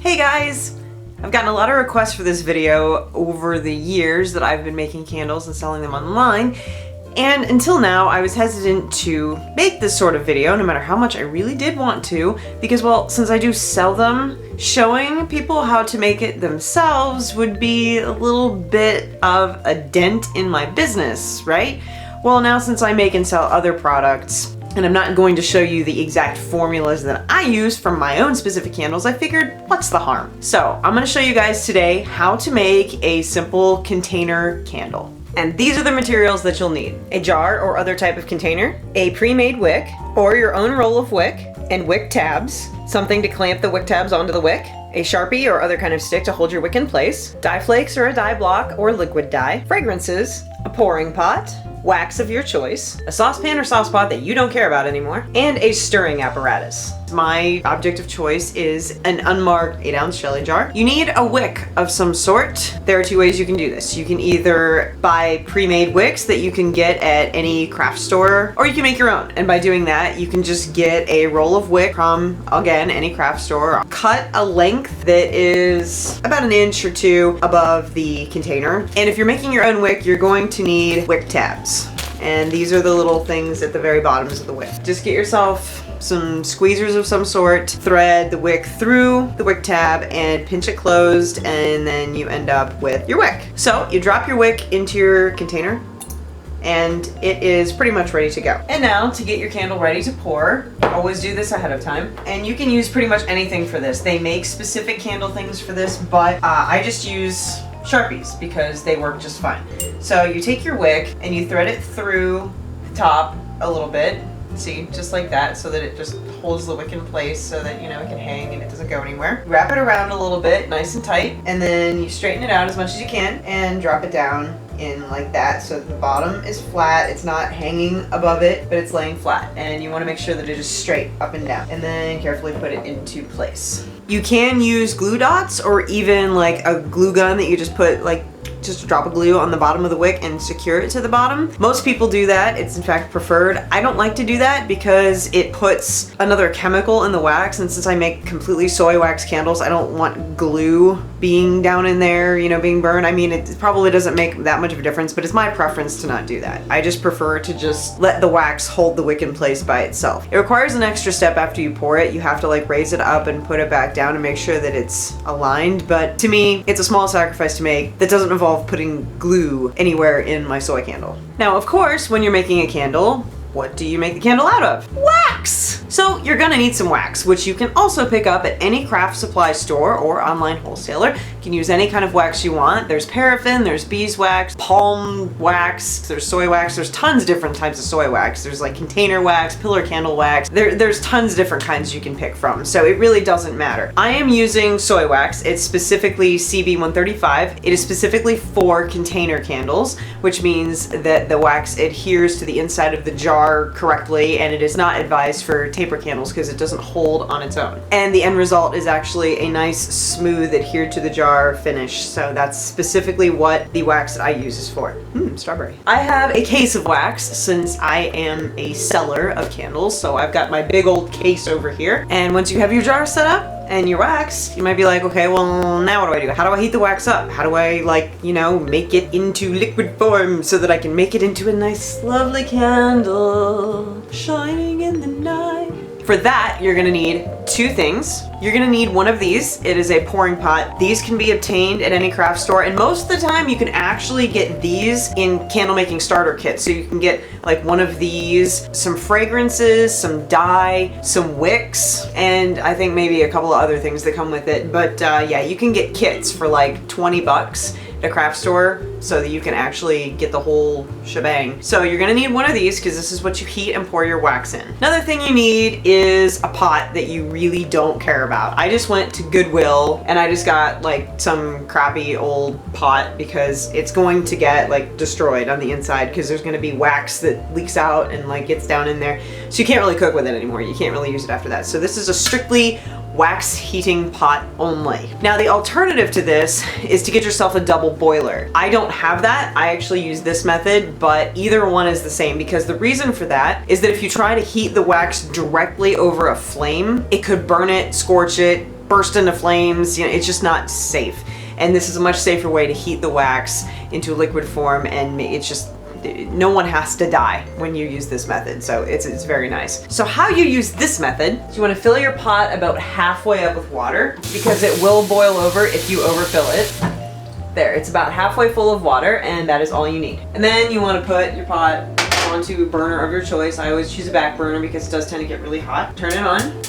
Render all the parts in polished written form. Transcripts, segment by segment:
Hey guys! I've gotten a lot of requests for this video over the years that I've been making candles and selling them online, and until now I was hesitant to make this sort of video no matter how much I really did want to, because well, since I do sell them, showing people how to make it themselves would be a little bit of a dent in my business, right? Well, now since I make and sell other products, and I'm not going to show you the exact formulas that I use from my own specific candles, I figured, what's the harm? So I'm gonna show you guys today how to make a simple container candle. And these are the materials that you'll need: a jar or other type of container, a pre-made wick, or your own roll of wick, and wick tabs, something to clamp the wick tabs onto the wick, a Sharpie or other kind of stick to hold your wick in place, dye flakes or a dye block or liquid dye, fragrances, a pouring pot, wax of your choice, a saucepan or saucepot that you don't care about anymore, and a stirring apparatus. My object of choice is an unmarked 8-ounce Shelly jar. You need a wick of some sort. There are two ways you can do this. You can either buy pre-made wicks that you can get at any craft store, or you can make your own. And by doing that, you can just get a roll of wick from, again, any craft store. Cut a length that is about 1 inch or 2 above the container. And if you're making your own wick, you're going to need wick tabs. And these are the little things at the very bottoms of the wick. Just get yourself some squeezers of some sort, thread the wick through the wick tab and pinch it closed, and then you end up with your wick. So you drop your wick into your container and it is pretty much ready to go. And now to get your candle ready to pour, always do this ahead of time. And you can use pretty much anything for this. They make specific candle things for this, but I just use Sharpies because they work just fine. So you take your wick and you thread it through the top a little bit. See, just like that, so that it just holds the wick in place so that, you know, it can hang and it doesn't go anywhere. Wrap it around a little bit, nice and tight, and then you straighten it out as much as you can and drop it down in like that so that the bottom is flat. It's not hanging above it, but it's laying flat. And you want to make sure that it is straight up and down, and then carefully put it into place. You can use glue dots or even like a glue gun that you just put like just a drop of glue on the bottom of the wick and secure it to the bottom. Most people do that. It's in fact preferred. I don't like to do that because it puts another chemical in the wax, and since I make completely soy wax candles, I don't want glue being down in there, you know, being burned. I mean, it probably doesn't make that much of a difference, but it's my preference to not do that. I just prefer to just let the wax hold the wick in place by itself. It requires an extra step after you pour it. You have to like raise it up and put it back down and make sure that it's aligned, but to me, it's a small sacrifice to make that doesn't involve putting glue anywhere in my soy candle. Now, of course, when you're making a candle, what do you make the candle out of? Wax! So you're gonna need some wax, which you can also pick up at any craft supply store or online wholesaler. You can use any kind of wax you want. There's paraffin, there's beeswax, palm wax, there's soy wax. There's tons of different types of soy wax. There's like container wax, pillar candle wax. There's tons of different kinds you can pick from, so it really doesn't matter. I am using soy wax. It's specifically CB135. It is specifically for container candles, which means that the wax adheres to the inside of the jar correctly, and it is not advised for taper candles because it doesn't hold on its own. And the end result is actually a nice, smooth, adhered to the jar finish. So that's specifically what the wax that I use is for. Strawberry. I have a case of wax since I am a seller of candles. So I've got my big old case over here. And once you have your jar set up and your wax, you might be like, okay, well, now what do? How do I heat the wax up? How do I, like, you know, make it into liquid form so that I can make it into a nice, lovely candle shining in the night? For that, you're gonna need 2 things. You're gonna need one of these. It is a pouring pot. These can be obtained at any craft store, and most of the time you can actually get these in candle making starter kits. So you can get like one of these, some fragrances, some dye, some wicks, and I think maybe a couple of other things that come with it. But yeah, you can get kits for like 20 bucks at a craft store so that you can actually get the whole shebang. So you're gonna need one of these because this is what you heat and pour your wax in. Another thing you need is a pot that you really don't care about. I just went to Goodwill and I just got like some crappy old pot because it's going to get like destroyed on the inside because there's gonna be wax that leaks out and like gets down in there. So you can't really cook with it anymore. You can't really use it after that. So this is a strictly wax heating pot only. Now the alternative to this is to get yourself a double boiler. I don't have that. I actually use this method, but either one is the same because the reason for that is that if you try to heat the wax directly over a flame, it could burn it, scorch it, burst into flames. You know, it's just not safe. And this is a much safer way to heat the wax into a liquid form, and it's just, no one has to die when you use this method, so it's very nice. So how you use this method is you want to fill your pot about halfway up with water, because it will boil over if you overfill it. There, it's about halfway full of water, and that is all you need. And then you want to put your pot onto a burner of your choice. I always choose a back burner because it does tend to get really hot. Turn it on.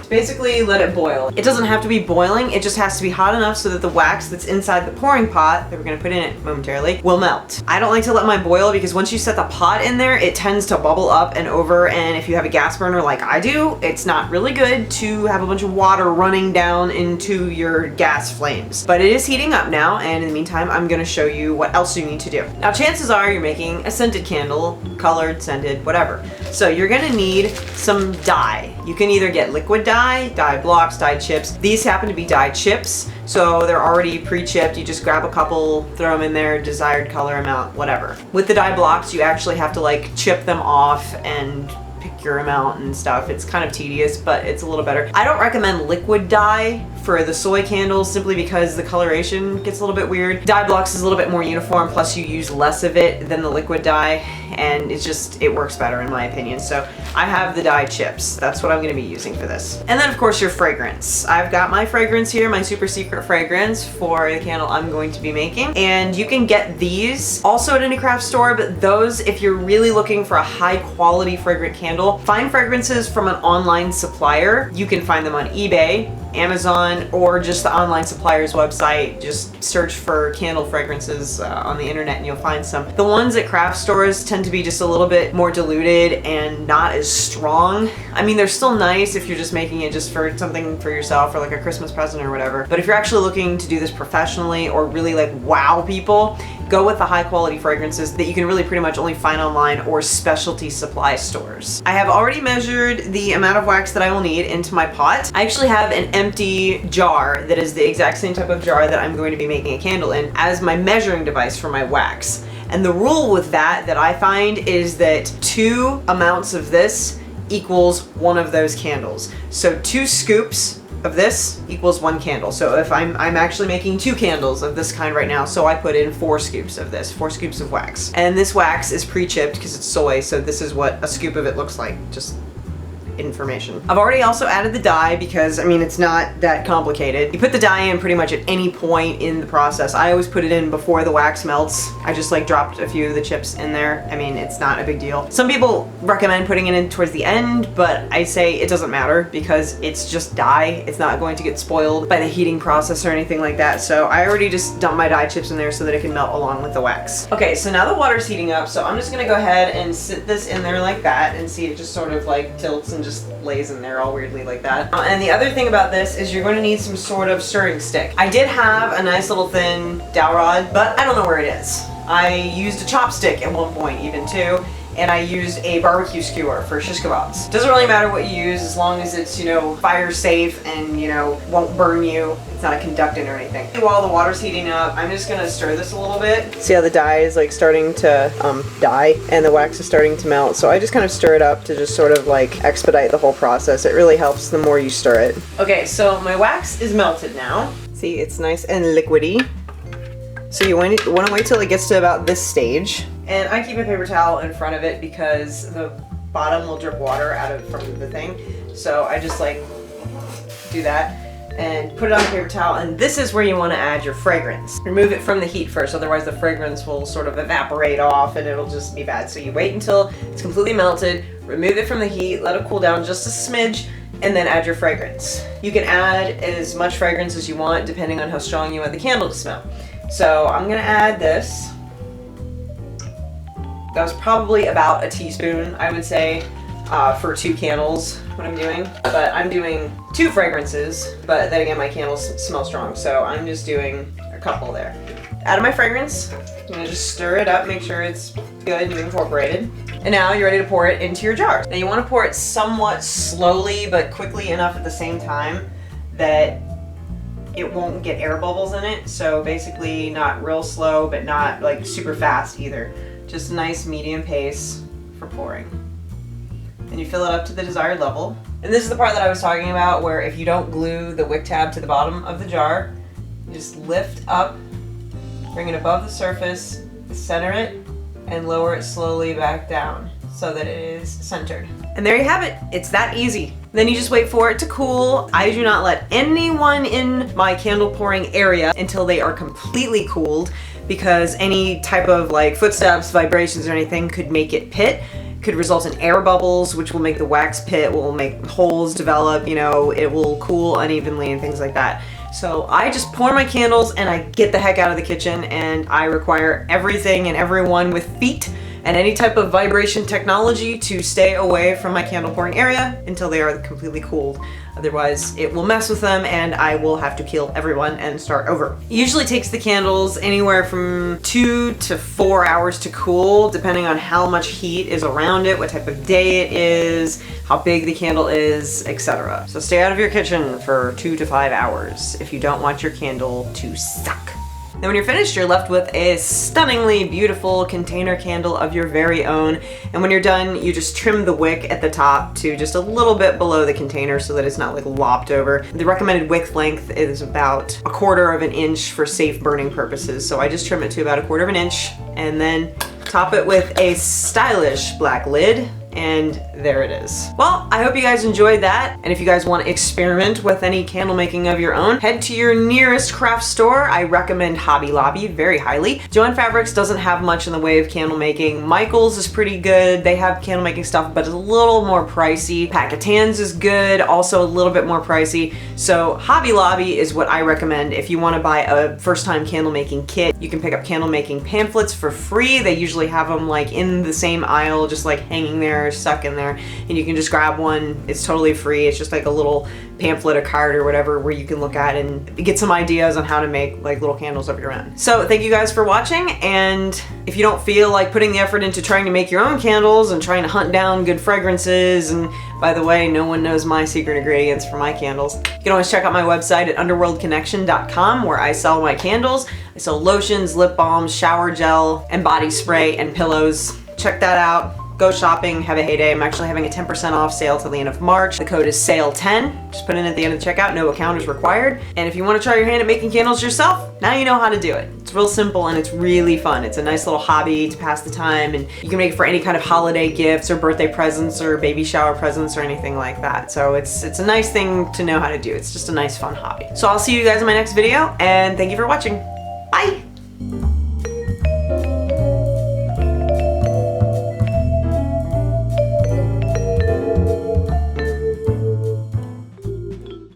Basically let it boil. It doesn't have to be boiling, it just has to be hot enough so that the wax that's inside the pouring pot that we're gonna put in it momentarily will melt. I don't like to let mine boil because once you set the pot in there, it tends to bubble up and over, and if you have a gas burner like I do, it's not really good to have a bunch of water running down into your gas flames. But it is heating up now, and in the meantime, I'm gonna show you what else you need to do. Now, chances are you're making a scented candle, colored, scented, whatever. So you're gonna need some dye. You can either get liquid dye blocks, dye chips. These happen to be dye chips, so they're already pre-chipped. You just grab a couple, throw them in there, desired color amount, whatever. With the dye blocks, you actually have to like chip them off and pick your amount and stuff. It's kind of tedious, but it's a little better. I don't recommend liquid dye for the soy candles simply because the coloration gets a little bit weird. Dye blocks is a little bit more uniform, plus you use less of it than the liquid dye, and it works better in my opinion. So I have the dye chips. That's what I'm gonna be using for this. And then of course your fragrance. I've got my fragrance here, my super secret fragrance for the candle I'm going to be making. And you can get these also at any craft store, but those, if you're really looking for a high quality fragrant candle, find fragrances from an online supplier. You can find them on eBay, Amazon, or just the online supplier's website. Just search for candle fragrances on the internet and you'll find some. The ones at craft stores tend to be just a little bit more diluted and not as strong. I mean, they're still nice if you're just making it just for something for yourself or like a Christmas present or whatever. But if you're actually looking to do this professionally or really like wow people, go with the high quality fragrances that you can really pretty much only find online or specialty supply stores. I have already measured the amount of wax that I will need into my pot. I actually have an empty jar that is the exact same type of jar that I'm going to be making a candle in as my measuring device for my wax. And the rule with that I find is that 2 amounts of this equals 1 of those candles. So 2 scoops of this equals 1 candle. So if I'm actually making 2 candles of this kind right now, so I put in 4 scoops of this, 4 scoops of wax. And this wax is pre-chipped because it's soy, so this is what a scoop of it looks like, just information. I've already also added the dye because, I mean, it's not that complicated. You put the dye in pretty much at any point in the process. I always put it in before the wax melts. I just like dropped a few of the chips in there. I mean, it's not a big deal. Some people recommend putting it in towards the end, but I say it doesn't matter because it's just dye. It's not going to get spoiled by the heating process or anything like that. So I already just dumped my dye chips in there so that it can melt along with the wax. Okay, so now the water's heating up, so I'm just gonna go ahead and sit this in there like that and see it just sort of like tilts and just lays in there all weirdly like that. And the other thing about this is you're going to need some sort of stirring stick. I did have a nice little thin dowel rod, but I don't know where it is. I used a chopstick at one point even too, and I used a barbecue skewer for shish kebabs. Doesn't really matter what you use as long as it's, you know, fire safe and, you know, won't burn you. It's not a conductant or anything. While the water's heating up, I'm just gonna stir this a little bit. See how the dye is like starting to dye and the wax is starting to melt. So I just kind of stir it up to just sort of like expedite the whole process. It really helps the more you stir it. Okay, so my wax is melted now. See, it's nice and liquidy. So you want to wait till it gets to about this stage. And I keep a paper towel in front of it because the bottom will drip water out from the thing. So I just like do that and put it on a paper towel, and this is where you want to add your fragrance. Remove it from the heat first, otherwise the fragrance will sort of evaporate off and it'll just be bad. So you wait until it's completely melted, remove it from the heat, let it cool down just a smidge, and then add your fragrance. You can add as much fragrance as you want depending on how strong you want the candle to smell. So I'm gonna add this. That was probably about a teaspoon, I would say, for 2 candles, what I'm doing. But I'm doing 2 fragrances, but then again, my candles smell strong, so I'm just doing a couple there. Add my fragrance. I'm gonna just stir it up, make sure it's good and incorporated. And now you're ready to pour it into your jar. Now you wanna pour it somewhat slowly, but quickly enough at the same time that it won't get air bubbles in it. So basically not real slow, but not like super fast either. Just a nice medium pace for pouring. and you fill it up to the desired level. And this is the part that I was talking about, where if you don't glue the wick tab to the bottom of the jar, you just lift up, bring it above the surface, center it, and lower it slowly back down so that it is centered. And there you have it. It's that easy. Then you just wait for it to cool. I do not let anyone in my candle pouring area until they are completely cooled, because any type of like footsteps, vibrations, or anything could make it pit. Could result in air bubbles, which will make the wax pit, will make holes develop, you know, it will cool unevenly and things like that. So I just pour my candles and I get the heck out of the kitchen, and I require everything and everyone with feet and any type of vibration technology to stay away from my candle pouring area until they are completely cooled. Otherwise, it will mess with them and I will have to kill everyone and start over. It usually takes the candles anywhere from 2 to 4 hours to cool, depending on how much heat is around it, what type of day it is, how big the candle is, etc. So stay out of your kitchen for 2 to 5 hours if you don't want your candle to suck. Then when you're finished, you're left with a stunningly beautiful container candle of your very own. And when you're done, you just trim the wick at the top to just a little bit below the container so that it's not like lopped over. The recommended wick length is about 1/4 of an inch for safe burning purposes. So I just trim it to about 1/4 of an inch and then top it with a stylish black lid. And there it is. Well, I hope you guys enjoyed that. And if you guys want to experiment with any candle making of your own, head to your nearest craft store. I recommend Hobby Lobby very highly. Joann Fabrics doesn't have much in the way of candle making. Michaels is pretty good. They have candle making stuff, but it's a little more pricey. Pack-a-Tans is good, also a little bit more pricey. So Hobby Lobby is what I recommend if you want to buy a first-time candle making kit. You can pick up candle making pamphlets for free. They usually have them like in the same aisle, just like hanging there, stuck in there, and you can just grab one. It's totally free. It's just like a little pamphlet, a card or whatever, where you can look at and get some ideas on how to make like little candles of your own. So thank you guys for watching, and if you don't feel like putting the effort into trying to make your own candles and trying to hunt down good fragrances, and by the way, no one knows my secret ingredients for my candles, you can always check out my website at underworldconnection.com, where I sell my candles. I sell lotions, lip balms, shower gel, and body spray, and pillows. Check that out. Go shopping, have a heyday. I'm actually having a 10% off sale till the end of March. The code is SALE10. Just put it in at the end of the checkout. No account is required. And if you want to try your hand at making candles yourself, now you know how to do it. It's real simple and it's really fun. It's a nice little hobby to pass the time, and you can make it for any kind of holiday gifts or birthday presents or baby shower presents or anything like that. So it's a nice thing to know how to do. It's just a nice fun hobby. So I'll see you guys in my next video, and thank you for watching. Bye!